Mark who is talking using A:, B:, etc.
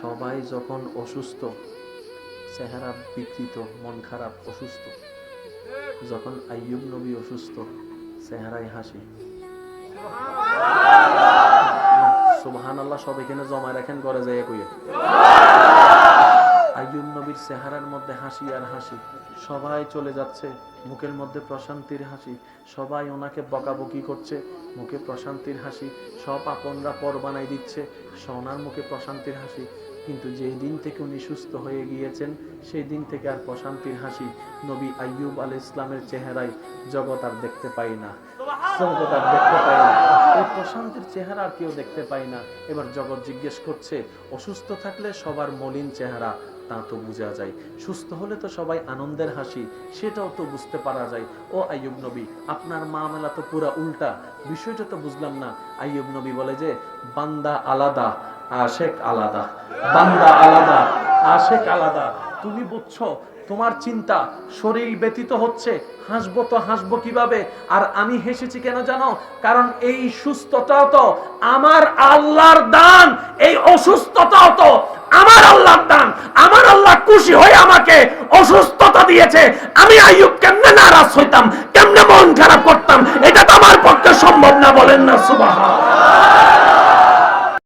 A: সবাই যখন অসুস্থ, চেহারা বিকৃত, মন খারাপ, অসুস্থ, যখন আইয়ুব নবী অসুস্থ, চেহারায় হাসি। সুবহানাল্লাহ, সব এখানে জমা রাখেন, ঘরে যাইয়া কইয়া। আইয়ুব নবীর চেহারার মধ্যে হাসি আর হাসি। সবাই চলে যাচ্ছে, মুখের মধ্যে প্রশান্তির হাসি। সবাই ওনাকে বকাবকি করছে, মুখে প্রশান্তির হাসি। সব আপনরা পর বানাই দিচ্ছে, সোনার মুখে প্রশান্তির হাসি। কিন্তু যেই দিন থেকে উনি সুস্থ হয়ে গিয়েছেন, সেই দিন থেকে আর প্রশান্তির হাসি নবী আইয়ুব আলাইহিস সালামের চেহারায় জগৎ আর দেখতে পাই না, জগৎ আর দেখতে পাই না। এই প্রশান্তির চেহারা আর কেউ দেখতে পাই না। এবার জগৎ জিজ্ঞেস করছে, অসুস্থ থাকলে সবার মলিন চেহারা, তা তো বোঝা যায়, সুস্থ হলে তো সবাই আনন্দের হাসি, সেটাও তো বুঝতে পারা যায়। ও আইয়ুব নবী, আপনার মামলা তো পুরা উল্টা, বিষয়টা তো বুঝলাম না। আইয়ুব নবী বলে যে, বান্দা আলাদা, আশেক আলাদা। বান্দা আলাদা, আশেক আলাদা। তুমি বুঝছো, তোমার চিন্তা শরীর ব্যতীত হচ্ছে, হাসবো তো হাসবো কিভাবে? আর আমি হেসেছি কেন জানো? কারণ এই সুস্থতাও তো আমার আল্লাহর দান, এই অসুস্থতাও তো আমার আল্লাহর দান। আমার আল্লাহ খুশি হয়ে আমাকে অসুস্থতা দিয়েছে। আমি আইয়ুব কেমনে নারাজ হইতাম, কেমনে মন খারাপ করতাম, এটা তো আমার পক্ষে সম্ভব না। বলেন না সুবহানাল্লাহ।